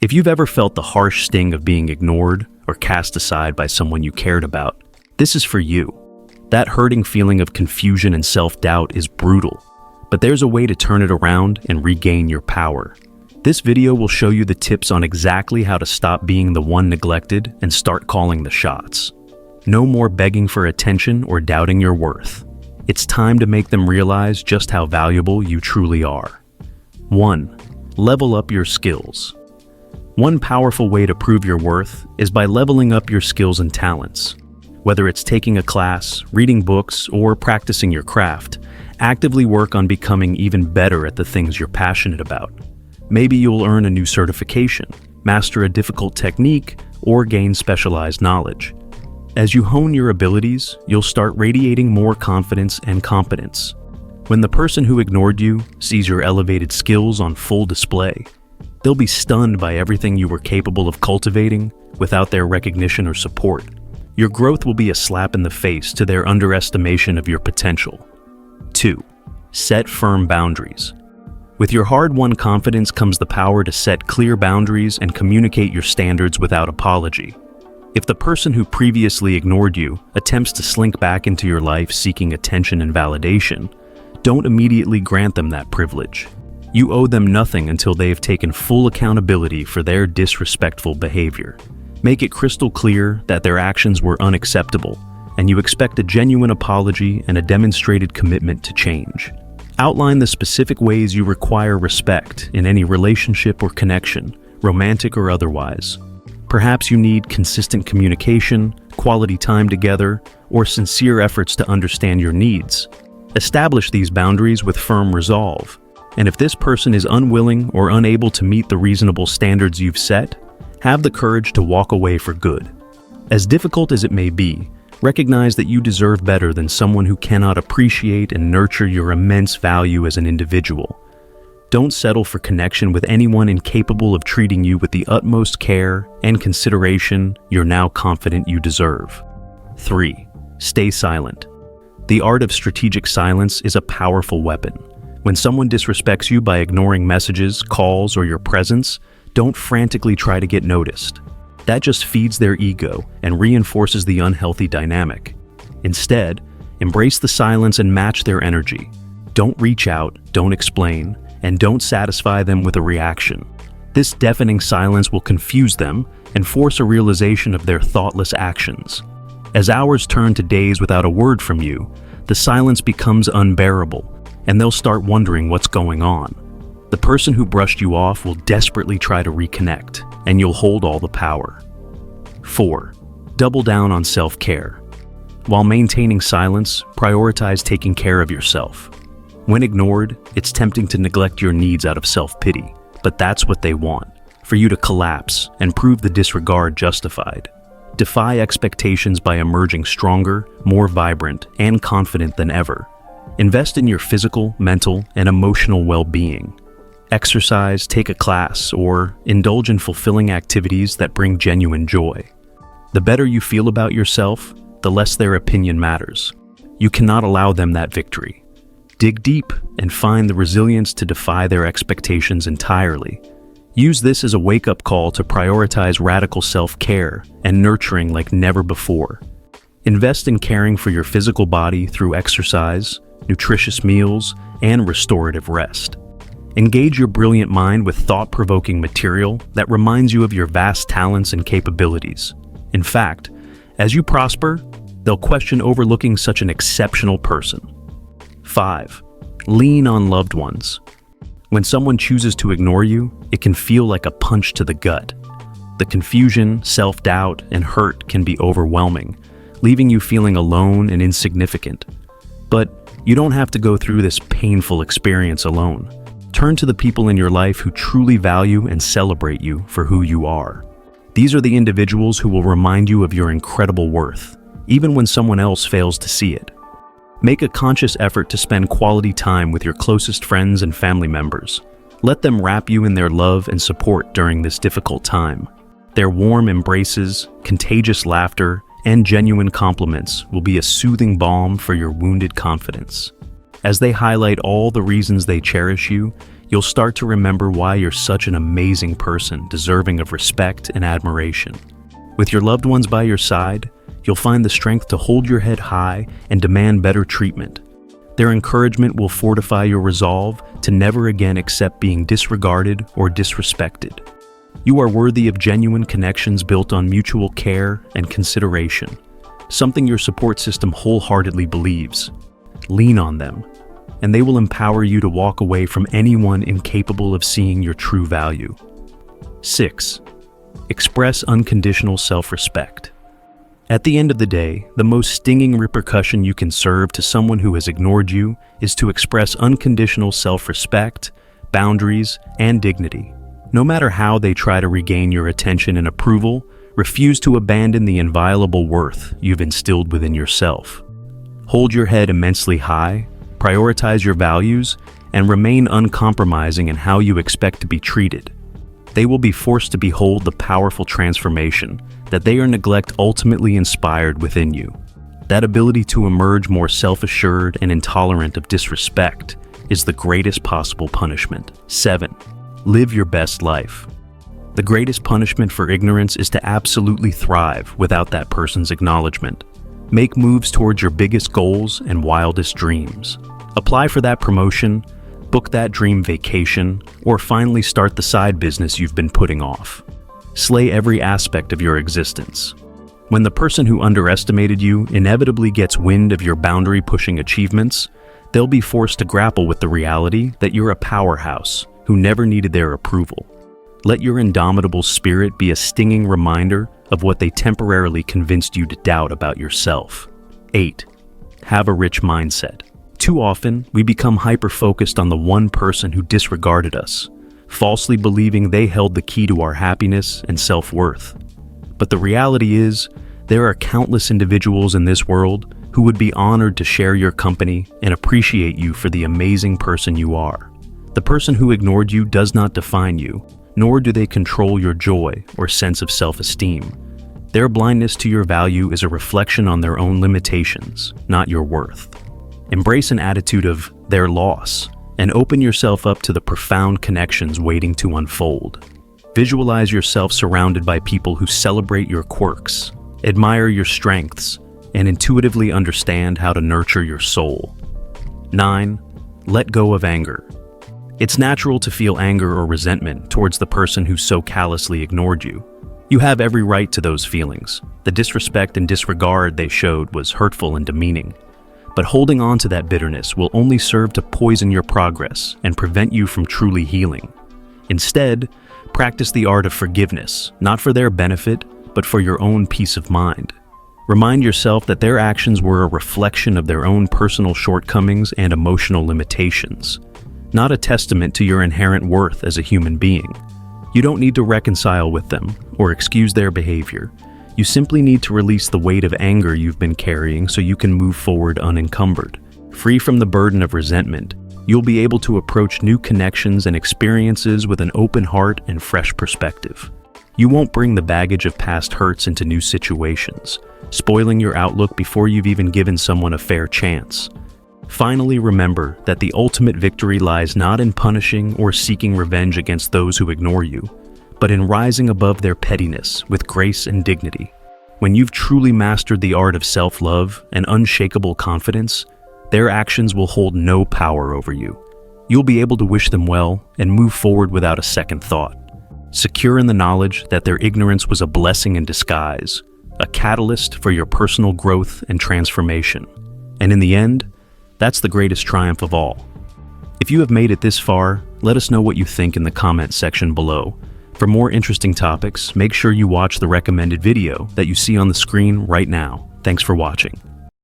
If you've ever felt the harsh sting of being ignored or cast aside by someone you cared about, this is for you. That hurting feeling of confusion and self-doubt is brutal, but there's a way to turn it around and regain your power. This video will show you the tips on exactly how to stop being the one neglected and start calling the shots. No more begging for attention or doubting your worth. It's time to make them realize just how valuable you truly are. 1. Level up your skills. One powerful way to prove your worth is by leveling up your skills and talents. Whether it's taking a class, reading books, or practicing your craft, actively work on becoming even better at the things you're passionate about. Maybe you'll earn a new certification, master a difficult technique, or gain specialized knowledge. As you hone your abilities, you'll start radiating more confidence and competence. When the person who ignored you sees your elevated skills on full display, they'll be stunned by everything you were capable of cultivating without their recognition or support. Your growth will be a slap in the face to their underestimation of your potential. 2. Set firm boundaries. With your hard-won confidence comes the power to set clear boundaries and communicate your standards without apology. If the person who previously ignored you attempts to slink back into your life seeking attention and validation, don't immediately grant them that privilege. You owe them nothing until they've taken full accountability for their disrespectful behavior. Make it crystal clear that their actions were unacceptable, and you expect a genuine apology and a demonstrated commitment to change. Outline the specific ways you require respect in any relationship or connection, romantic or otherwise. Perhaps you need consistent communication, quality time together, or sincere efforts to understand your needs. Establish these boundaries with firm resolve, and if this person is unwilling or unable to meet the reasonable standards you've set, have the courage to walk away for good. As difficult as it may be, recognize that you deserve better than someone who cannot appreciate and nurture your immense value as an individual. Don't settle for connection with anyone incapable of treating you with the utmost care and consideration you're now confident you deserve. 3. Stay silent. The art of strategic silence is a powerful weapon. When someone disrespects you by ignoring messages, calls, or your presence, don't frantically try to get noticed. That just feeds their ego and reinforces the unhealthy dynamic. Instead, embrace the silence and match their energy. Don't reach out, don't explain, and don't satisfy them with a reaction. This deafening silence will confuse them and force a realization of their thoughtless actions. As hours turn to days without a word from you, the silence becomes unbearable, and they'll start wondering what's going on. The person who brushed you off will desperately try to reconnect, and you'll hold all the power. 4. Double down on self-care. While maintaining silence, prioritize taking care of yourself. When ignored, it's tempting to neglect your needs out of self-pity, but that's what they want, for you to collapse and prove the disregard justified. Defy expectations by emerging stronger, more vibrant, and confident than ever. Invest in your physical, mental, and emotional well-being. Exercise, take a class, or indulge in fulfilling activities that bring genuine joy. The better you feel about yourself, the less their opinion matters. You cannot allow them that victory. Dig deep and find the resilience to defy their expectations entirely. Use this as a wake-up call to prioritize radical self-care and nurturing like never before. Invest in caring for your physical body through exercise, nutritious meals, and restorative rest. Engage your brilliant mind with thought-provoking material that reminds you of your vast talents and capabilities. In fact, as you prosper, they'll question overlooking such an exceptional person. 5. Lean on loved ones. When someone chooses to ignore you, it can feel like a punch to the gut. The confusion, self-doubt, and hurt can be overwhelming, leaving you feeling alone and insignificant. But you don't have to go through this painful experience alone. Turn to the people in your life who truly value and celebrate you for who you are. These are the individuals who will remind you of your incredible worth, even when someone else fails to see it. Make a conscious effort to spend quality time with your closest friends and family members. Let them wrap you in their love and support during this difficult time. Their warm embraces, contagious laughter, and genuine compliments will be a soothing balm for your wounded confidence. As they highlight all the reasons they cherish you, you'll start to remember why you're such an amazing person, deserving of respect and admiration. With your loved ones by your side, you'll find the strength to hold your head high and demand better treatment. Their encouragement will fortify your resolve to never again accept being disregarded or disrespected. You are worthy of genuine connections built on mutual care and consideration, something your support system wholeheartedly believes. Lean on them, and they will empower you to walk away from anyone incapable of seeing your true value. 6. Express unconditional self-respect. At the end of the day, the most stinging repercussion you can serve to someone who has ignored you is to express unconditional self-respect, boundaries, and dignity. No matter how they try to regain your attention and approval, refuse to abandon the inviolable worth you've instilled within yourself. Hold your head immensely high, prioritize your values, and remain uncompromising in how you expect to be treated. They will be forced to behold the powerful transformation that their neglect ultimately inspired within you. That ability to emerge more self-assured and intolerant of disrespect is the greatest possible punishment. 7. Live your best life. The greatest punishment for ignorance is to absolutely thrive without that person's acknowledgement. Make moves towards your biggest goals and wildest dreams. Apply for that promotion, book that dream vacation, or finally start the side business you've been putting off. Slay every aspect of your existence. When the person who underestimated you inevitably gets wind of your boundary-pushing achievements, they'll be forced to grapple with the reality that you're a powerhouse who never needed their approval. Let your indomitable spirit be a stinging reminder of what they temporarily convinced you to doubt about yourself. 8. Have a rich mindset. Too often, we become hyper-focused on the one person who disregarded us, falsely believing they held the key to our happiness and self-worth. But the reality is, there are countless individuals in this world who would be honored to share your company and appreciate you for the amazing person you are. The person who ignored you does not define you, nor do they control your joy or sense of self-esteem. Their blindness to your value is a reflection on their own limitations, not your worth. Embrace an attitude of their loss and open yourself up to the profound connections waiting to unfold. Visualize yourself surrounded by people who celebrate your quirks, admire your strengths, and intuitively understand how to nurture your soul. 9. Let go of anger. It's natural to feel anger or resentment towards the person who so callously ignored you. You have every right to those feelings. The disrespect and disregard they showed was hurtful and demeaning. But holding on to that bitterness will only serve to poison your progress and prevent you from truly healing. Instead, practice the art of forgiveness, not for their benefit, but for your own peace of mind. Remind yourself that their actions were a reflection of their own personal shortcomings and emotional limitations, not a testament to your inherent worth as a human being. You don't need to reconcile with them or excuse their behavior. You simply need to release the weight of anger you've been carrying so you can move forward unencumbered. Free from the burden of resentment, you'll be able to approach new connections and experiences with an open heart and fresh perspective. You won't bring the baggage of past hurts into new situations, spoiling your outlook before you've even given someone a fair chance. Finally, remember that the ultimate victory lies not in punishing or seeking revenge against those who ignore you, but in rising above their pettiness with grace and dignity. When you've truly mastered the art of self-love and unshakable confidence, their actions will hold no power over you. You'll be able to wish them well and move forward without a second thought, secure in the knowledge that their ignorance was a blessing in disguise, a catalyst for your personal growth and transformation. And in the end, that's the greatest triumph of all. If you have made it this far, let us know what you think in the comment section below. For more interesting topics, make sure you watch the recommended video that you see on the screen right now. Thanks for watching.